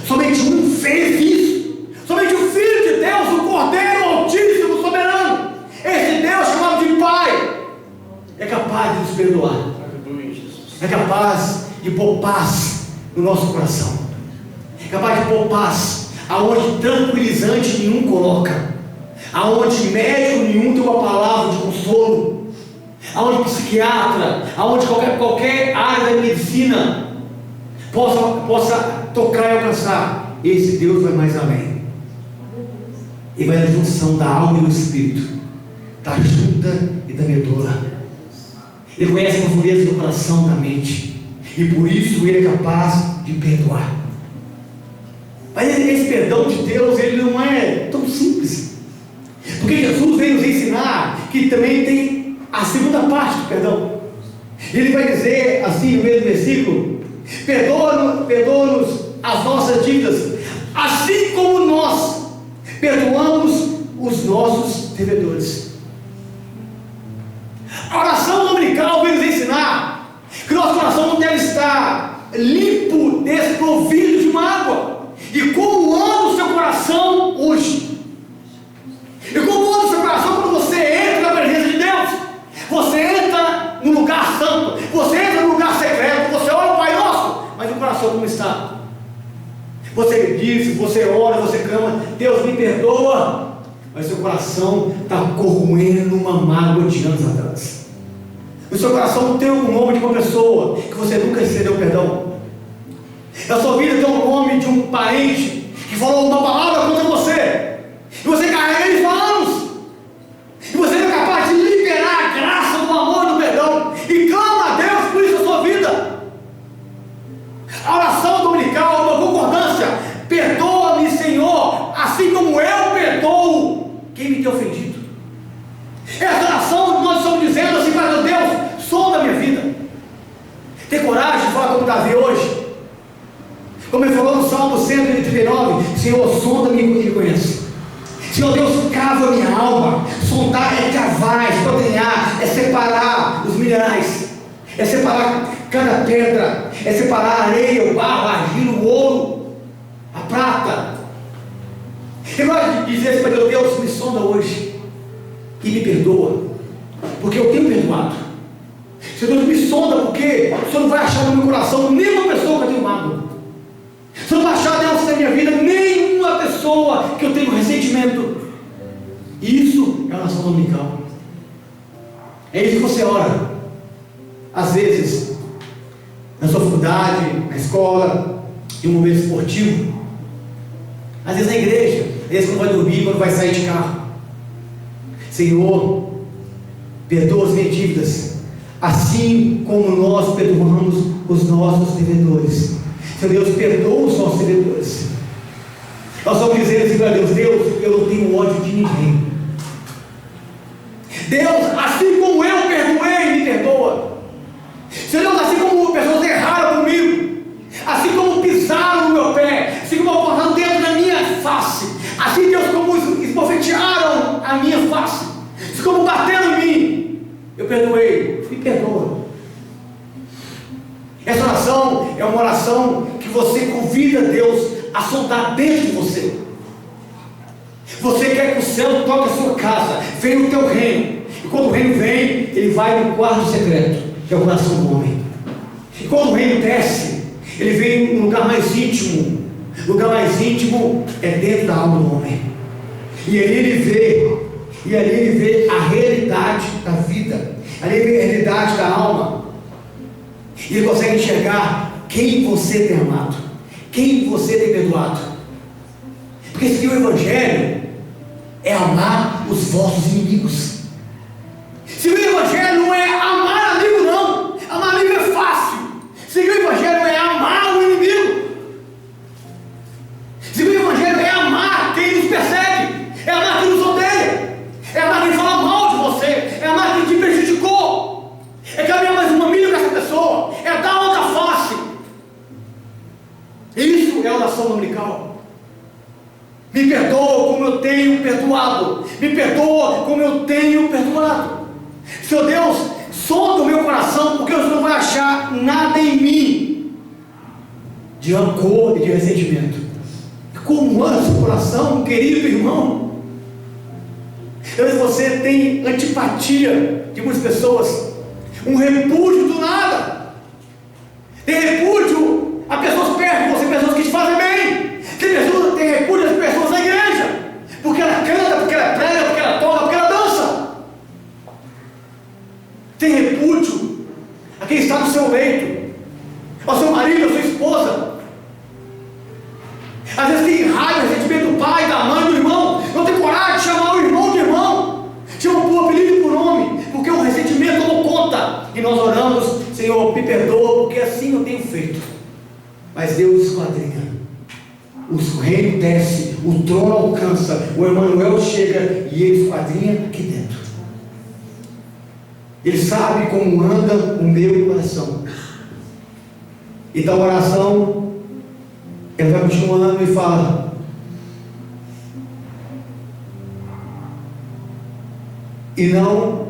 Somente um fez isso. Somente o Filho de Deus, o Cordeiro Altíssimo, Soberano, esse Deus chamado de Pai, é capaz de nos perdoar. É capaz de pôr paz no nosso coração. É capaz de pôr paz aonde tranquilizante nenhum coloca, aonde médico nenhum tem uma palavra de consolo, aonde psiquiatra, aonde qualquer área da medicina possa tocar e alcançar. Esse Deus vai mais além. Ele vai na junção da alma e do espírito, da junta e da medula. Ele conhece a profundeza do coração, da mente, e por isso Ele é capaz de perdoar. Mas esse perdão de Deus, ele não é tão simples, porque Jesus veio nos ensinar que também tem a segunda parte do perdão. Ele vai dizer assim no mesmo versículo: perdoa-nos as nossas dívidas, assim como nós perdoamos os nossos devedores. A oração dominical vem nos ensinar que nosso coração não deve estar limpo, desprovido de mágoa. E como anda o seu coração hoje? E como anda o seu coração quando você entra na presença de Deus? Você entra no lugar santo, você entra no lugar secreto, você ora o Pai Nosso, mas o coração como está? Você diz, você ora, você clama: Deus me perdoa, mas seu coração está corroendo uma mágoa de anos atrás. O seu coração não tem o nome de uma pessoa que você nunca recebeu perdão. Na sua vida tem o nome de um parente que falou uma palavra contra você, e você carrega ele há anos, e você não é capaz de liberar a graça do amor e do perdão, e clama a Deus por isso na sua vida. A oração dominical é uma concordância: perdoa-me, Senhor, assim como eu perdoo quem me tem ofendido. Essa oração nós estamos dizendo assim para Deus: sonda a minha vida. Tem coragem de falar como Davi hoje, como ele falou no Salmo 139: Senhor, sonda-me e me conhece. Senhor Deus, cava a minha alma. Sondar é cavar, é esquadrinhar, é separar os minerais, é separar cada pedra, é separar a areia, o barro, a argila, o ouro, a prata. Eu gosto de dizer assim para Deus: Deus, me sonda hoje e me perdoa, porque eu tenho perdoado. Senhor Deus, me sonda, porque o Senhor não vai achar no meu coração nenhuma pessoa que eu tenho mágoa. O Senhor não vai achar dentro da minha vida nenhuma pessoa que eu tenho ressentimento. Isso é oração dominical. É isso que você ora. Às vezes, na sua faculdade, na escola, em um momento esportivo, às vezes na igreja, às vezes quando vai dormir, quando vai sair de carro: Senhor, perdoa as minhas dívidas, assim como nós perdoamos os nossos devedores. Senhor Deus, perdoa os nossos devedores. Nós vamos dizer assim para Deus: Deus, eu não tenho ódio de ninguém. Deus, assim como eu perdoei, me perdoa. Senhor Deus, assim como pessoas erraram comigo, assim como pisaram no meu pé, assim como apontaram o dedo na minha face, assim, Deus, como esbofetearam a minha face, assim como bateram em mim, eu perdoei, me perdoa. Essa oração é uma oração que você convida Deus a soltar dentro de você. Você quer que o céu toque a sua casa, venha o teu reino, e quando o reino vem, ele vai no quarto secreto, que é o coração do homem. E quando o reino desce, ele vem num lugar mais íntimo. O lugar mais íntimo é dentro da alma do homem. E ali ele vê a realidade da vida, ali ele vê a realidade da alma. E ele consegue enxergar quem você tem amado, quem você tem perdoado. Porque seguir o Evangelho é amar os vossos inimigos. Seguir o Evangelho não é amar amigo, não. Amar amigo é fácil. Seguir o Evangelho é amar o inimigo. Seguir o Evangelho é amar quem nos persegue, é amar quem nos odeia, é amar quem fala mal de você, é amar quem te prejudicou, é caminhar mais uma milha com essa pessoa, é dar outra face. Isso é oração dominical. Me perdoa como eu tenho perdoado, me perdoa como eu tenho perdoado. Senhor Deus, solta o meu coração, porque você não vai achar nada em mim de rancor e de ressentimento. Como anda seu coração, querido irmão? Talvez você tem antipatia de muitas pessoas, um repúdio do nada. Tem repúdio a pessoas perto de você, pessoas que te fazem bem. Tem repúdio às pessoas da igreja, porque ela canta, porque ela prega, porque ela toca, porque ela dança. Tem repúdio a quem está no seu leito, ao seu marido, à sua esposa. Às vezes tem raiva, ressentimento do pai, da mãe, do irmão. Não tem coragem de chamar o irmão de irmão, chama por apelido e por nome, porque o ressentimento tomou conta. E nós oramos: Senhor, me perdoa, porque assim eu tenho feito. Mas Deus esquadrinha, o reino desce, o trono alcança, o Emmanuel chega e ele esquadrinha aqui dentro. Ele sabe como anda o meu coração. Então a oração, ele vai continuando e fala: e não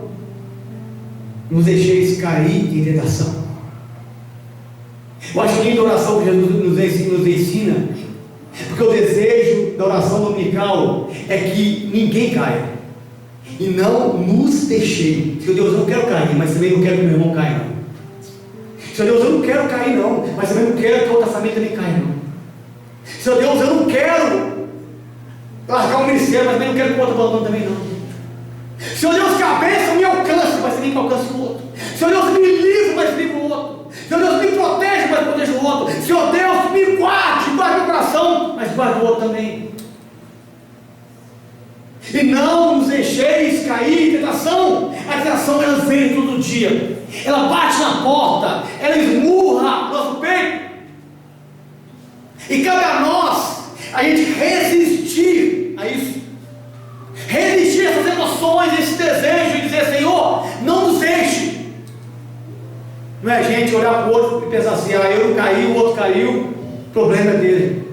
nos deixeis cair em tentação. Eu acho que a oração que Jesus nos ensina, porque o desejo da oração dominical é que ninguém caia, e não nos deixei. Senhor Deus, eu não quero cair, mas também não quero que meu irmão caia, não. Senhor Deus, eu não quero cair, não, mas também não quero que a outra família também caia, não. Senhor Deus, eu não quero largar o ministério, mas também não quero que o outro abandone também, não. Senhor Deus, que a bênção me alcance, mas também que alcance o outro. Senhor Deus, me livre, mas livre o outro. Senhor Deus, me proteja, mas proteja o outro. Senhor Deus, me guarde meu coração, mas guarde o outro também. E não nos deixeis cair em tentação. A tentação, ela vem todo dia, ela bate na porta, ela esmurra o nosso peito, e cabe a nós a gente resistir a isso, resistir a essas emoções, esse desejo, e dizer: Senhor, não nos deixe. Não é a gente olhar para o outro e pensar assim: ah, eu não caí, o outro caiu, o problema é dele.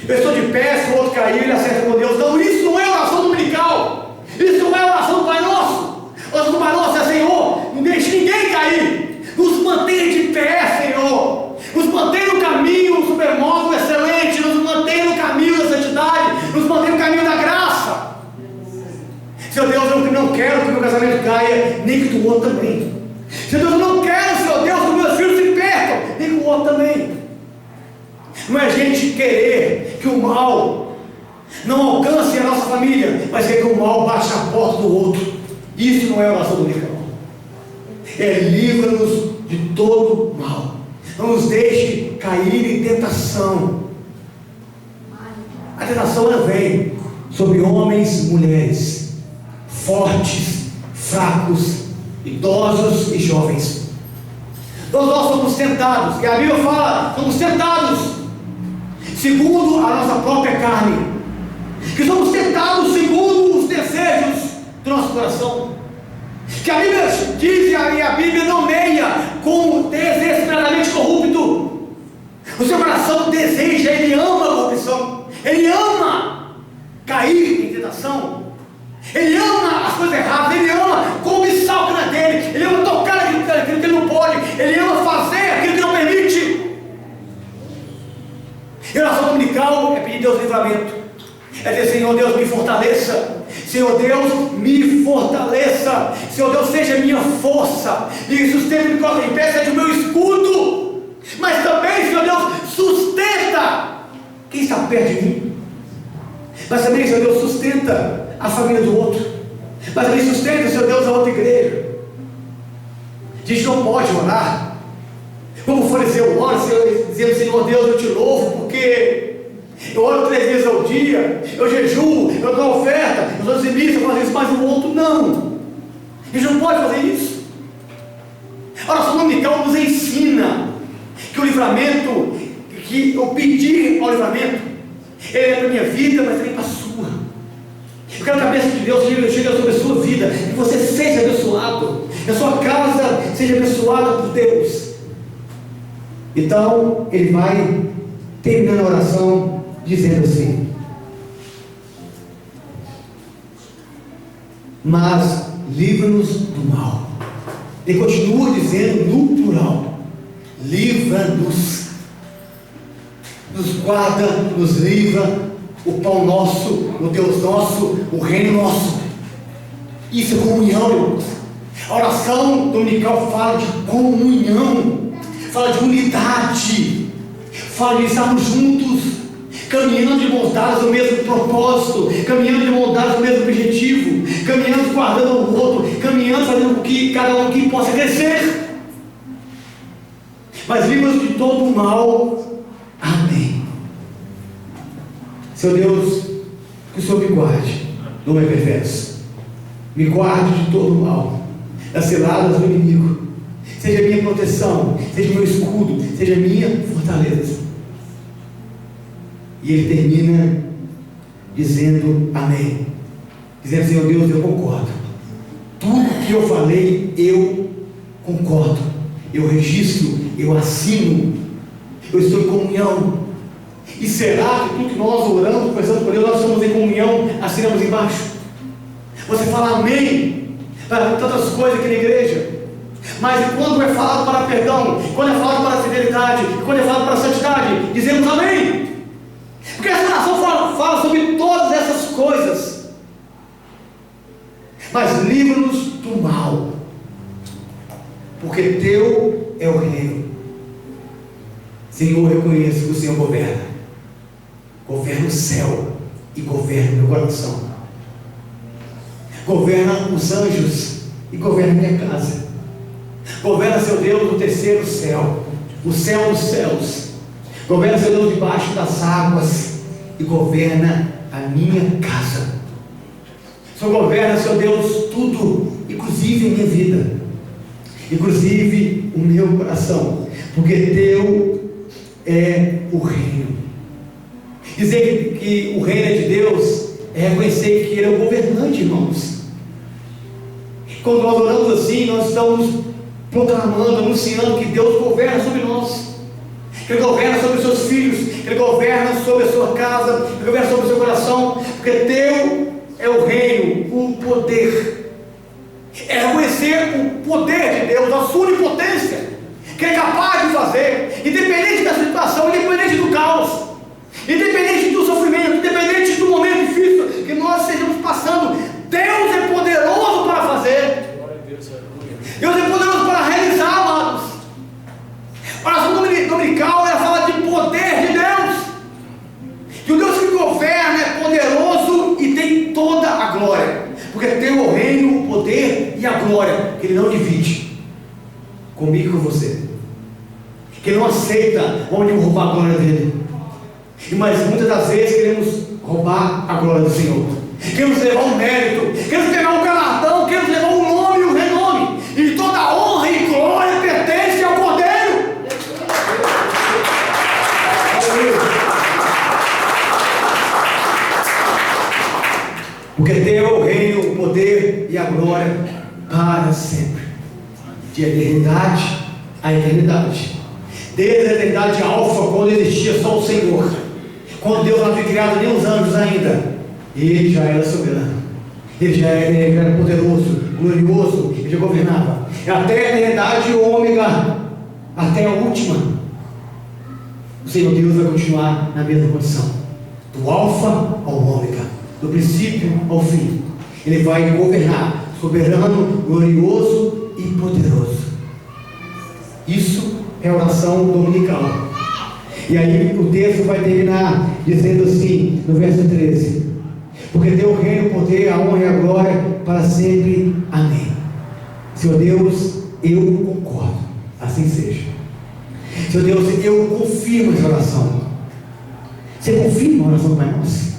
Eu estou de pé, se o outro caiu, ele acerta com Deus. Não, isso não é oração dominical, isso não é oração do Pai Nosso. Oração do Pai Nosso é: Senhor, não deixe ninguém cair, nos mantenha de pé, Senhor, nos mantenha no caminho supermodo excelente, nos mantenha no caminho da santidade, nos mantenha no caminho da graça. Senhor Deus, eu não quero que o meu casamento caia, nem que do outro também. Senhor Deus, eu não quero, Senhor Deus, que meus filhos se percam, nem que o outro também. Não é a gente querer que o mal não alcance a nossa família, mas é que o mal baixe a porta do outro. Isso não é oração dominical. É: livra-nos de todo mal, não nos deixe cair em tentação. A tentação, ela vem sobre homens e mulheres, fortes, fracos, idosos e jovens. Todos nós somos tentados, e a Bíblia fala, somos tentados segundo a nossa própria carne, que somos tentados segundo os desejos do nosso coração, que a Bíblia diz, e a Bíblia nomeia como desesperadamente corrupto. O seu coração deseja, ele ama a corrupção, ele ama cair em tentação, ele ama as coisas erradas, ele ama cobiçar o que não é dele, ele ama tocar aquilo que ele não pode, ele ama fazer aquilo que não permite. E a oração dominical é pedir a Deus livramento, é dizer: Senhor Deus, me fortaleça, Senhor Deus, me fortaleça, Senhor Deus, seja minha força, me sustenta, me coloque em pé, seja o meu escudo, mas também, Senhor Deus, sustenta quem está perto de mim, mas também, Senhor Deus, sustenta a família do outro, mas também sustenta, Senhor Deus, a outra igreja. A gente não pode orar como o fariseu ora, dizendo: Senhor Deus, eu te louvo, porque eu oro 3 vezes ao dia, eu jejuo, eu dou oferta, eu dou dizimista, eu faço isso, mas o outro não. A gente não pode fazer isso. A oração dominical nos ensina que o livramento, que o pedir ao livramento, ele é para a minha vida, mas também para a sua. Eu quero que a bênção de Deus chegue sobre a sua vida, que você seja abençoado, que a sua casa seja abençoada por Deus. Então, ele vai terminando a oração dizendo assim: mas livra-nos do mal. Ele continua dizendo no plural: livra-nos, nos guarda, nos livra, o pão nosso, o Deus nosso, o reino nosso. Isso é comunhão, irmãos. A oração dominical fala de comunhão, fala de unidade, fala de estarmos juntos, caminhando de mãos dadas no mesmo propósito, caminhando de mãos dadas no mesmo objetivo, caminhando guardando o outro, caminhando fazendo com que cada um aqui possa crescer. Mas livra-nos de todo o mal. Amém. Seu Deus, que o Senhor me guarde do meu perverso, me guarde de todo o mal, das ciladas do inimigo, seja minha proteção, seja meu escudo, seja minha fortaleza. E ele termina dizendo amém, dizendo: Senhor Deus, eu concordo, tudo que eu falei eu concordo, eu registro, eu assino, eu estou em comunhão. E será que tudo que nós oramos, conversamos com Deus, nós estamos em comunhão, assinamos embaixo? Você fala amém para tantas coisas aqui na igreja, mas quando é falado para perdão, quando é falado para fidelidade, quando é falado para santidade, dizemos amém, porque essa oração fala sobre todas essas coisas. Mas livra-nos do mal, porque teu é o reino. Senhor, eu reconheço que o Senhor governa o céu e governa o meu coração, governa os anjos e governa a minha casa, governa, seu Deus, o terceiro céu, o céu dos céus, governa, seu Deus, debaixo das águas e governa a minha casa. O Senhor governa, seu Deus, tudo, inclusive a minha vida, inclusive o meu coração, porque teu é o reino. Dizer que o reino é de Deus é reconhecer que Ele é o governante, irmãos. Quando nós oramos assim, nós estamos proclamando, anunciando que Deus governa sobre nós, que Ele governa sobre os seus filhos, que Ele governa sobre a sua casa, que Ele governa sobre o seu coração, porque teu é o reino, o poder. É reconhecer o poder de Deus, a sua onipotência, que Ele é capaz de fazer, independente da situação, independente do caos, independente do sofrimento, independente do momento difícil que nós estejamos passando. Deus é poderoso para fazer, Deus é poderoso para realizar, amados. A oração dominical, ela fala de poder de Deus, que o Deus que governa é poderoso e tem toda a glória, porque tem o reino, o poder e a glória, que Ele não divide comigo e com você, que Ele não aceita onde roubar a glória dEle. Mas muitas das vezes queremos roubar a glória do Senhor, queremos levar um mérito, queremos levar um galardão, queremos levar um nome e um renome, e Porque teu é o reino, o poder e a glória para sempre, de eternidade a eternidade. Desde a eternidade alfa, quando existia só o Senhor, quando Deus não havia criado nem os anjos ainda, Ele já era soberano, Ele já era poderoso, glorioso, Ele já governava. Até a eternidade, o ômega, até a última, o Senhor Deus vai continuar na mesma condição, do alfa ao ômega, do princípio ao fim. Ele vai governar, soberano, glorioso e poderoso. Isso é a oração dominical. E aí o texto vai terminar dizendo assim, no verso 13: porque teu reino, o poder, a honra e a glória para sempre. Amém. Senhor Deus, eu concordo, assim seja. Senhor Deus, eu confirmo essa oração. Você confirma a oração do Pai Nosso?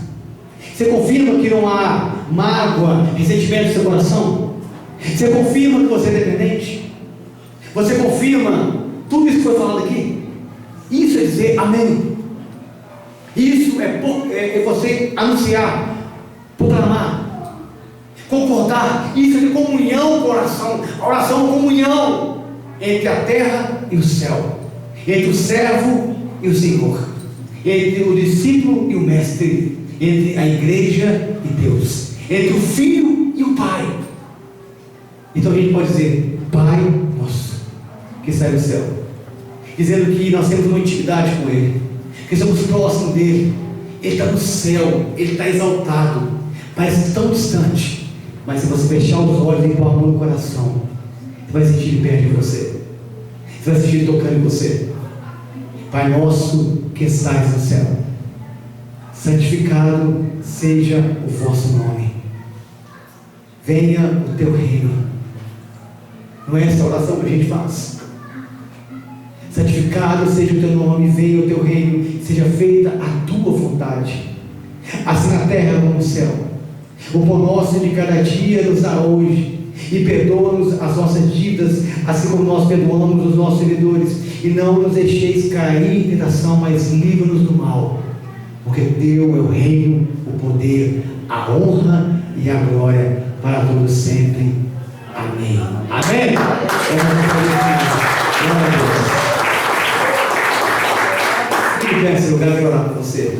Você confirma que não há mágoa, ressentimento no seu coração? Você confirma que você é dependente? Você confirma tudo isso que foi falado aqui? Isso é dizer amém. Isso é você anunciar, proclamar, concordar. Isso é de comunhão com a oração. A oração é comunhão entre a terra e o céu, entre o servo e o Senhor, entre o discípulo e o mestre, entre a igreja e Deus, entre o filho e o pai. Então a gente pode dizer: Pai nosso que está no céu, dizendo que nós temos uma intimidade com Ele, que somos próximos dEle. Ele está no céu, Ele está exaltado, parece tão distante, mas se você fechar os olhos e pôr a mão no coração, você vai sentir Ele perto de você, você vai sentir Ele tocando em você. Pai nosso que estais no céu, santificado seja o vosso nome, venha o teu reino. Não é essa oração que a gente faz? Santificado seja o teu nome, venha o teu reino, seja feita a tua vontade, assim na terra como no céu. O pão nosso de cada dia nos dá hoje, e perdoa-nos as nossas dívidas, assim como nós perdoamos os nossos devedores, e não nos deixeis cair em tentação, mas livra-nos do mal, porque teu é o reino, o poder, a honra e a glória para todos sempre. Amém. Amém. Glória a Deus. Nesse lugar, eu quero orar por você.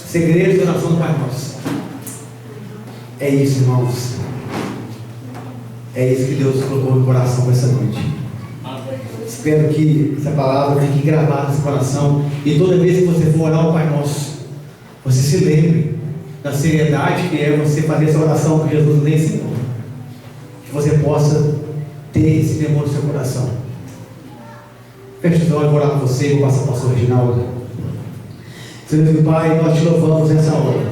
Segredos da oração do Pai Nosso. É isso, irmãos. É isso que Deus colocou no coração essa noite. Espero que essa palavra fique gravada no seu coração, e toda vez que você for orar ao Pai Nosso, você se lembre da seriedade que é você fazer essa oração que Jesus lhe ensinou. Que você possa ter esse temor no seu coração. Feche os olhos, vou orar por você, vou passar para o pastor Reginaldo. Senhor Deus e Pai, nós te louvamos nessa hora.